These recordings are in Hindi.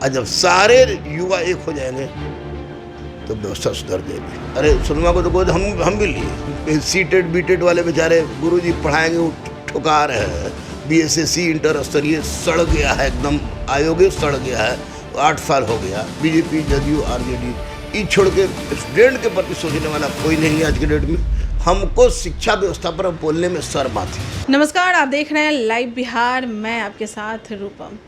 और जब सारे युवा एक हो जाएंगे तो व्यवस्था सुधर जाएगी। अरे सुनमा को तो गोद हम भी लिए, सीटेड बीटेड वाले बेचारे गुरुजी पढ़ाएंगे वो ठुका रहे हैं। बीएसएससी इंटर स्तरीय सड़ गया है, एकदम आयोग सड़ गया है, 8 साल हो गया। बीजेपी जदयू आरजेडी ये छोड़ के स्टूडेंट के प्रति सोचने वाला कोई नहीं है आज के डेट में। हमको शिक्षा व्यवस्था पर बोलने में शर्म आती है। नमस्कार, आप देख रहे हैं लाइव बिहार, मैं आपके साथ रूपम।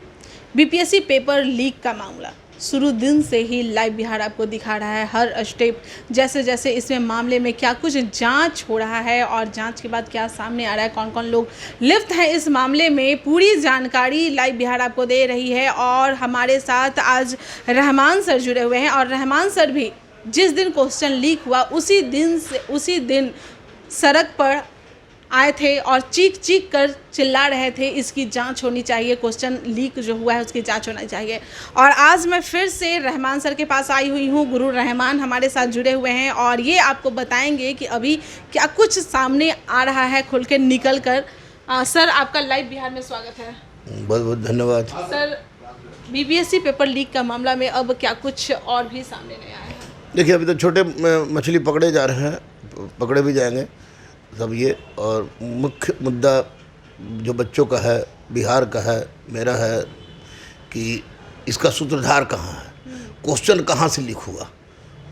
बीपीएससी पेपर लीक का मामला शुरू दिन से ही लाइव बिहार आपको दिखा रहा है हर स्टेप, जैसे जैसे इसमें मामले में क्या कुछ जांच हो रहा है और जांच के बाद क्या सामने आ रहा है, कौन कौन लोग लिप्त हैं इस मामले में, पूरी जानकारी लाइव बिहार आपको दे रही है। और हमारे साथ आज रहमान सर जुड़े हुए हैं और रहमान सर भी जिस दिन क्वेश्चन लीक हुआ उसी दिन सड़क पर आए थे और चीख चीख कर चिल्ला रहे थे इसकी जांच होनी चाहिए, क्वेश्चन लीक जो हुआ है उसकी जांच होनी चाहिए। और आज मैं फिर से रहमान सर के पास आई हुई हूँ। गुरु रहमान हमारे साथ जुड़े हुए हैं और ये आपको बताएंगे कि अभी क्या कुछ सामने आ रहा है खुल के निकल कर। सर, आपका लाइव बिहार में स्वागत है। बहुत बहुत धन्यवाद। सर, बीपीएससी पेपर लीक का मामला में अब क्या कुछ और भी सामने नहीं आया है? देखिए, अभी तो छोटे मछली पकड़े जा रहे हैं, पकड़े भी जाएंगे सब ये। और मुख्य मुद्दा जो बच्चों का है, बिहार का है, मेरा है कि इसका सूत्रधार कहाँ है, क्वेश्चन कहाँ से लीक हुआ।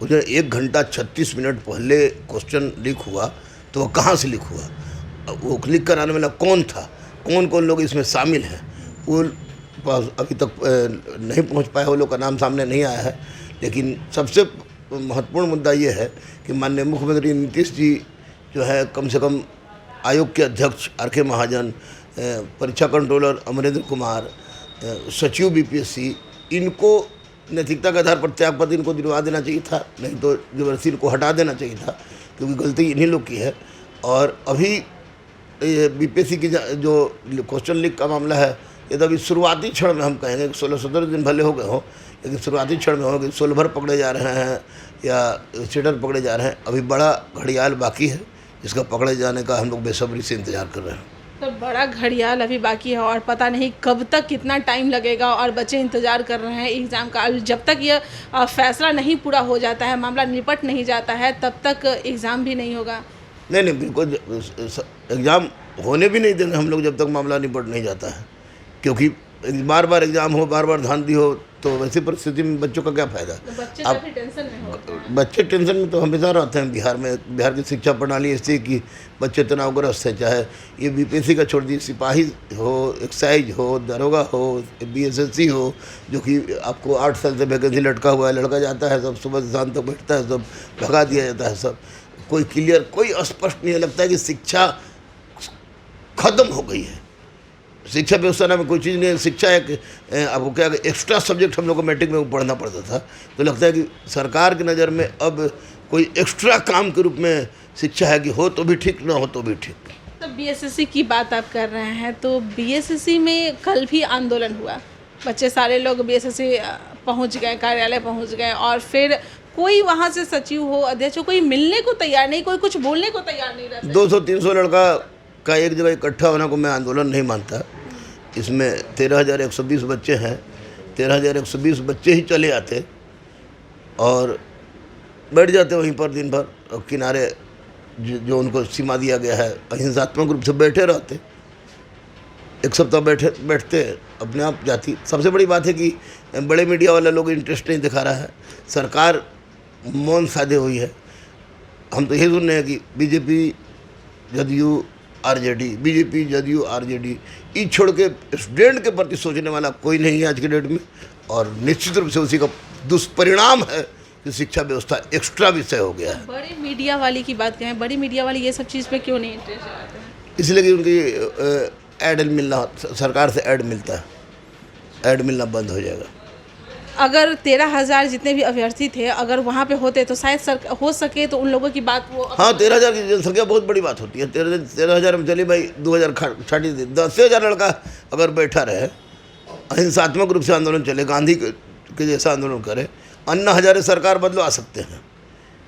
वो जो 1 घंटा 36 मिनट पहले क्वेश्चन लीक हुआ तो वो कहाँ से लीक हुआ, वो लीक कराने वाला कौन था, कौन कौन लोग इसमें शामिल हैं, वो अभी तक नहीं पहुँच पाया, वो लोग का नाम सामने नहीं आया है। लेकिन सबसे महत्वपूर्ण मुद्दा ये है कि माननीय मुख्यमंत्री नीतीश जी जो है, कम से कम आयोग के अध्यक्ष आर.के. महाजन, परीक्षा कंट्रोलर अमरेंद्र कुमार, सचिव बीपीएससी, इनको नैतिकता के आधार पर त्यागपत्र इनको दिलवा देना चाहिए था, नहीं तो जबरदस्ती इनको हटा देना चाहिए था, क्योंकि गलती इन्हीं लोग की है। और अभी बीपीएससी की जो क्वेश्चन लीक का मामला है, ये तो अभी शुरुआती क्षण में हम कहेंगे कि 16-17 दिन भले हो गए हों, लेकिन शुरुआती क्षण में हो कि 16 भर पकड़े जा रहे हैं या सीटर पकड़े जा रहे हैं। अभी बड़ा घड़ियाल बाकी है जिसका पकड़े जाने का हम लोग बेसब्री से इंतजार कर रहे हैं। तो बड़ा घड़ियाल अभी बाकी है और पता नहीं कब तक कितना टाइम लगेगा और बच्चे इंतज़ार कर रहे हैं एग्ज़ाम का। जब तक यह फैसला नहीं पूरा हो जाता है, मामला निपट नहीं जाता है, तब तक एग्ज़ाम भी नहीं होगा। नहीं, बिल्कुल एग्ज़ाम होने भी नहीं देंगे हम लोग जब तक मामला निपट नहीं जाता है, क्योंकि बार बार एग्ज़ाम हो, बार बार धांधली हो, तो वैसी परिस्थिति में बच्चों का क्या फ़ायदा। तो बच्चे काफ़ी टेंशन में होते हैं। बच्चे टेंशन में तो हमेशा रहते हैं बिहार में। बिहार की शिक्षा प्रणाली ऐसी कि बच्चे तनावग्रस्त हैं, चाहे ये बीपीएससी का छोड़ दीजिए, सिपाही हो, एक्साइज हो, दरोगा हो, बीएसएससी हो, जो कि आपको 8 साल से वैकेंसी लटका हुआ है, लड़का जाता है, सब सुबह से शाम तक बैठता है, सब भगा दिया जाता है, सब कोई क्लियर, कोई स्पष्ट नहीं लगता है कि शिक्षा खत्म हो गई है। शिक्षा व्यवस्था में कोई चीज़ नहीं है। शिक्षा एक आपको क्या एक्स्ट्रा सब्जेक्ट हम लोग को मैट्रिक में पढ़ना पड़ता था, तो लगता है कि सरकार की नज़र में अब कोई एक्स्ट्रा काम के रूप में शिक्षा है कि हो तो भी ठीक, ना हो तो भी ठीक। तो बीएसएससी की बात आप कर रहे हैं, तो बीएसएससी में कल भी आंदोलन हुआ, बच्चे सारे लोग बीएसएससी पहुंच गए, कार्यालय पहुंच गए और फिर कोई वहां से सचिव हो, अध्यक्ष हो, कोई मिलने को तैयार नहीं, कोई कुछ बोलने को तैयार नहीं रहता। 200-300 लड़का का एक जगह इकट्ठा होना को मैं आंदोलन नहीं मानता। इसमें 13,120 बच्चे हैं, 13,120 बच्चे ही चले आते और बैठ जाते वहीं पर दिन भर, और किनारे जो उनको सीमा दिया गया है अहिंसात्मक रूप से बैठे रहते, एक सप्ताह बैठते अपने आप जाती। सबसे बड़ी बात है कि बड़े मीडिया वाले लोग इंटरेस्ट नहीं दिखा रहा है, सरकार मौन साधे हुई है। हम तो यही सुन रहे हैं कि BJP JDU RJD, BJP JDU RJD, ये छोड़ के स्टूडेंट के प्रति सोचने वाला कोई नहीं है आज के डेट में। और निश्चित रूप से उसी का दुष्परिणाम है कि शिक्षा व्यवस्था एक्स्ट्रा विषय हो गया है। बड़े मीडिया वाली की बात करें, बड़ी मीडिया वाले ये सब चीज़ पे क्यों नहीं इंटरेस्ट आते हैं? इसलिए कि उनकी ऐड मिलना, सरकार से ऐड मिलता है, ऐड मिलना बंद हो जाएगा। अगर 13,000 जितने भी अभ्यर्थी थे अगर वहाँ पे होते तो शायद हो सके तो उन लोगों की बात वो। हाँ, 13,000 की जनसंख्या बहुत बड़ी बात होती है। 13,000 में चलिए भाई 2,000 छाटी दी, 10,000 लड़का अगर बैठा रहे, अहिंसात्मक रूप से आंदोलन चले, गांधी के जैसा आंदोलन करे, अन्ना हजारे सरकार बदलवा सकते हैं।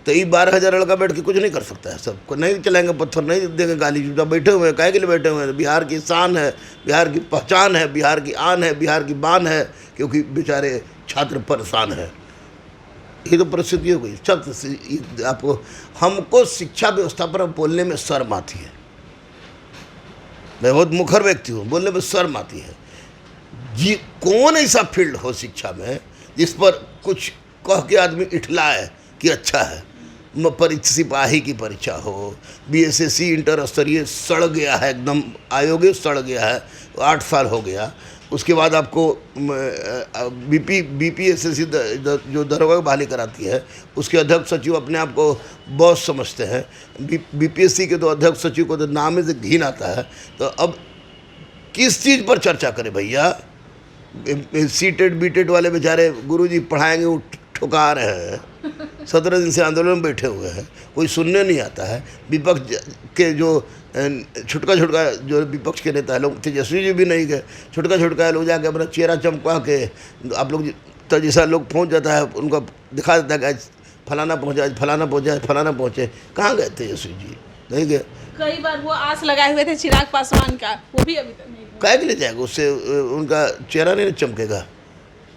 तो ये 12,000 लड़का बैठ के कुछ नहीं कर सकता है। सबको नहीं चलाएंगे पत्थर, नहीं देंगे गाली, जो बैठे हुए हैं काहे के लिए बैठे हुए हैं? बिहार की शान है, बिहार की पहचान है, बिहार की आन है, बिहार की बान है, क्योंकि बेचारे छात्र परेशान है। ये तो परिस्थिति हो गई। सब आपको हमको शिक्षा व्यवस्था पर बोलने में शर्म आती है। मैं बहुत मुखर व्यक्ति हूँ, बोलने में शर्म आती है जी। कौन ऐसा फील्ड हो शिक्षा में जिस पर कुछ कह के आदमी इठलाए कि अच्छा है? सिपाही की परीक्षा हो, बीएसएससी इंटर स्तरीय सड़ गया है, एकदम आयोग सड़ गया है, 8 साल हो गया। उसके बाद आपको बीपीएसएससी जो दरोगा बहाली कराती है, उसके अध्यक्ष सचिव अपने आप को बॉस समझते हैं। बीपीएससी के तो अध्यक्ष सचिव को तो नाम से घिन आता है। तो अब किस चीज़ पर चर्चा करें भैया? सीटेड बीटेड वाले बेचारे गुरुजी पढ़ाएंगे, वो ठुका रहे हैं। 17 दिन से आंदोलन में बैठे हुए हैं, कोई सुनने नहीं आता है। विपक्ष के जो छुटका जो विपक्ष के नेता है लोग, तेजस्वी जी भी नहीं गए, छुटका लोग जाके अपना चेहरा चमका के आप लोग तो जैसा लोग पहुंच जाता है उनको दिखा देता है कि आज फलाना पहुंचा, आज फलाना पहुंचा, आज फलाना पहुंचे। कहाँ गए तेजस्वी जी? नहीं गए। कई बार वो आस लगाए हुए थे चिराग पासवान का, वो भी अभी तक नहीं हुआ। काहे के लिए जाएगा? उससे उनका चेहरा नहीं चमकेगा।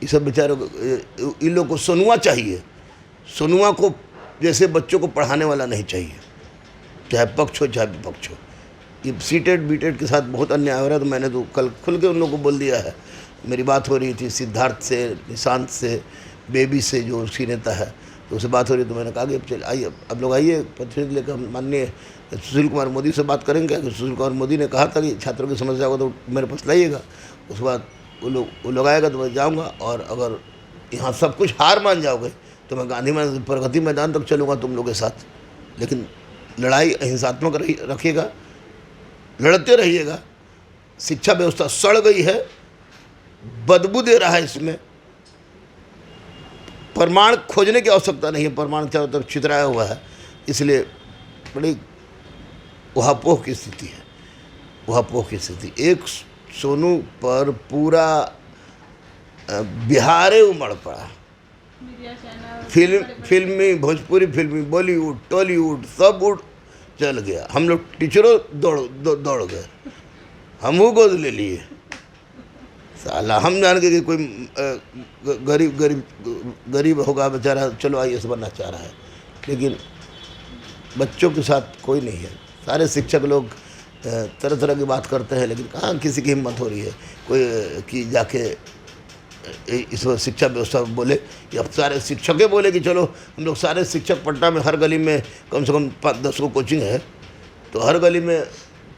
ये सब बेचारों को, इन लोग को सोनुआ चाहिए। सोनुआ को जैसे बच्चों को पढ़ाने वाला नहीं चाहिए, चाहे पक्ष हो चाहे विपक्ष हो। ये सीटेड बीटेड के साथ बहुत अन्याय हो रहा है। तो मैंने तो कल खुल के उन लोगों को बोल दिया है। मेरी बात हो रही थी सिद्धार्थ से, निशांत से, बेबी से, जो उसकी नेता है, तो उससे बात हो रही। तो मैंने कहा कि अब चल आइए, अब लोग आइए प्रतिनिधि लेकर हम माननीय सुशील कुमार मोदी से बात करेंगे। सुशील कुमार मोदी ने कहा था कि छात्रों की समस्या को तो मेरे पास लाइएगा। उसके बाद वो लोग आएगा तो मैं जाऊँगा, और अगर यहाँ सब कुछ हार मान जाओगे तो मैं गांधी मैदान, प्रगति मैदान तक चलूँगा तुम लोगों के साथ। लेकिन लड़ाई अहिंसात्मक रखिएगा, लड़ते रहिएगा। शिक्षा व्यवस्था सड़ गई है, बदबू दे रहा है। इसमें प्रमाण खोजने की आवश्यकता नहीं है, प्रमाण चारों तरफ छितराया हुआ है। इसलिए बड़ी उहापोह की स्थिति है, उहापोह की स्थिति। एक सोनू पर पूरा बिहारे उमड़ पड़ा। फिल्मी, भोजपुरी फिल्मी, बॉलीवुड, टॉलीवुड सब उड़ चल गया। हम लोग टीचरों दौड़ गए, हम वो गोद ले लिए। साला हम जान के कि कोई गरीब होगा बेचारा, चलो IAS बनना चाह रहा है, लेकिन बच्चों के साथ कोई नहीं है। सारे शिक्षक लोग तरह तरह की बात करते हैं, लेकिन कहाँ किसी की हिम्मत हो रही है कोई कि जाके इस शिक्षा व्यवस्था बोले। या सारे शिक्षकें बोले कि चलो हम लोग सारे शिक्षक, पटना में हर गली में कम से कम 5-10 को कोचिंग है, तो हर गली में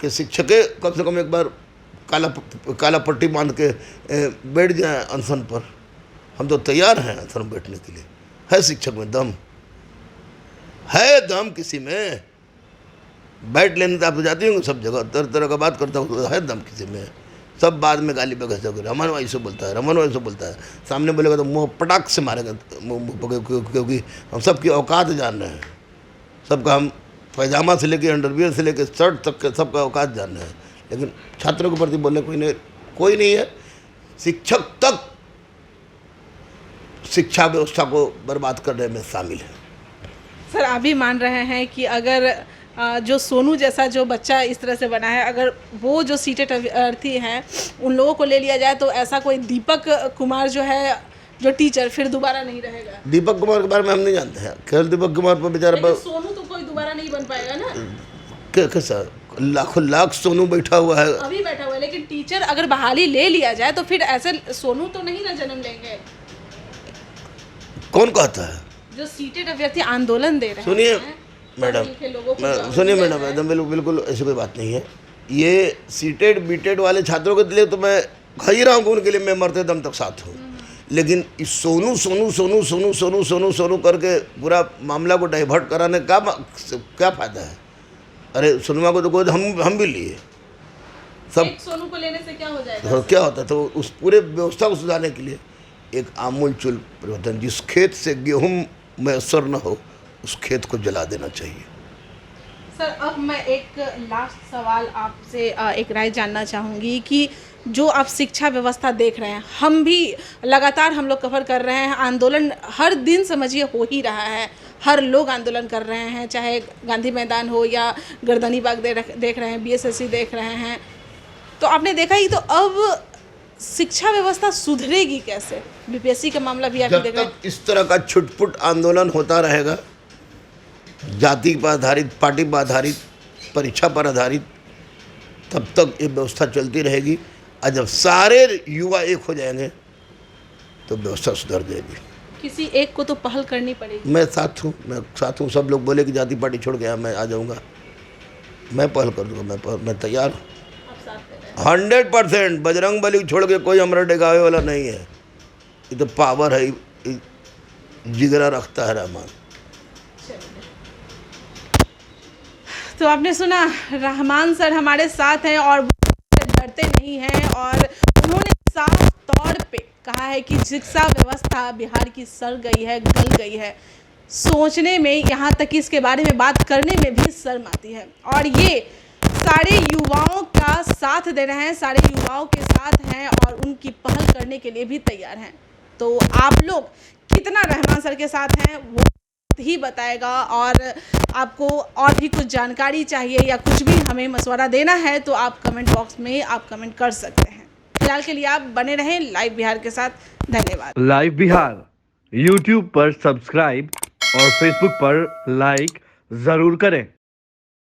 के शिक्षकें कम से कम एक बार काला पट्टी बांध के बैठ जाएं अनशन पर। हम तो तैयार हैं अनशन में बैठने के लिए। है शिक्षक में दम? है दम किसी में? बैठ लेने तो आप जाती होंगे सब जगह, तरह तरह का बात करता हूँ, तो है दम किसी में? सब बाद में गाली बगैर सब रमन भाई से बोलता है, रमन भाई से बोलता है। सामने बोलेगा तो मुँह पटाख से मारेगा, क्योंकि हम सबकी औकात जान रहे हैं। सबका हम पैजामा से लेके अंडरवियर से लेके शर्ट तक के सबका औकात जान रहे हैं। लेकिन छात्रों के प्रति बोलने कोई नहीं है। शिक्षक तक शिक्षा व्यवस्था को बर्बाद करने में शामिल है। सर, आप भी मान रहे हैं कि अगर जो सोनू जैसा जो बच्चा इस तरह से बना है, अगर वो जो सीटेड अभ्यर्थी हैं उन लोगों को ले लिया जाए तो ऐसा कोई दीपक कुमार जो है, जो टीचर, फिर दोबारा नहीं रहेगा? दीपक कुमार के बारे में हम नहीं जानते हैं। खेल दीपक कुमार पर बेचारा, सोनू तो कोई दोबारा नहीं बन पाएगा ना। कैसा? लाखों लाख सोनू बैठा हुआ है, अभी बैठा हुआ है, लेकिन टीचर अगर बहाली ले लिया जाए तो फिर ऐसे सोनू तो नहीं ना जन्म लेंगे। कौन कहता है? जो सीटेड अभ्यर्थी आंदोलन दे रहे हैं। सुनिए मैडम, सुनिए मैडम, एकदम बिल्कुल ऐसी कोई बात नहीं है। ये सीटेड बीटेड वाले छात्रों के लिए तो मैं कह ही रहा हूँ कि उनके लिए मैं मरते दम तक साथ हूँ। लेकिन इस सोनू सोनू सोनू सोनू सोनू सोनू सोनू करके पूरा मामला को डाइवर्ट कराने का क्या फ़ायदा है? अरे सोनुमा को तो कोई हम भी लिए सब। एक सोनू को लेने से क्या हो जाएगा? तो क्या होता है? तो उस पूरे व्यवस्था को सुधारने के लिए एक आमूलचूल परिवर्तन। जिस खेत से गेहूँ मैसर न हो उस खेत को जला देना चाहिए। सर, अब मैं एक लास्ट सवाल आपसे एक राय जानना चाहूँगी कि जो आप शिक्षा व्यवस्था देख रहे हैं, हम भी लगातार हम लोग कवर कर रहे हैं, आंदोलन हर दिन समझिए हो ही रहा है, हर लोग आंदोलन कर रहे हैं, चाहे गांधी मैदान हो या गर्दनी बाग देख रहे हैं, बीएसएससी देख रहे हैं। तो आपने देखा ही, तो अब शिक्षा व्यवस्था सुधरेगी कैसे? बीपीएससी का मामला भी आप जब देख रहे हैं। तक इस तरह का छुटपुट आंदोलन होता रहेगा, जाति पर आधारित, पार्टी पर आधारित, परीक्षा पर आधारित, तब तक ये व्यवस्था चलती रहेगी। और जब सारे युवा एक हो जाएंगे तो व्यवस्था सुधर जाएगी। किसी एक को तो पहल करनी पड़ेगी। मैं साथ हूँ। सब लोग बोले कि जाति पार्टी छोड़ गया, मैं आ जाऊँगा, मैं पहल कर दूँगा, मैं तैयार हूँ। आप साथ दे रहे हैं। 100% बजरंग बली छोड़ के कोई हमारा डिगावे वाला नहीं है। ये तो पावर है, जिगरा रखता है रहमान। तो आपने सुना, रहमान सर हमारे साथ हैं और वो डरते नहीं हैं, और उन्होंने साफ तौर पे कहा है कि शिक्षा व्यवस्था बिहार की सड़ गई है, गल गई है। सोचने में, यहाँ तक कि इसके बारे में बात करने में भी शर्म आती है। और ये सारे युवाओं का साथ दे रहे हैं, सारे युवाओं के साथ हैं और उनकी पहल करने के लिए भी तैयार हैं। तो आप लोग कितना रहमान सर के साथ हैं वो ही बताएगा। और आपको और भी कुछ जानकारी चाहिए या कुछ भी हमें मशवरा देना है तो आप कमेंट बॉक्स में आप कमेंट कर सकते हैं। फिलहाल के लिए आप बने रहें लाइव बिहार के साथ। धन्यवाद। लाइव बिहार यूट्यूब पर सब्सक्राइब और फेसबुक पर लाइक जरूर करें।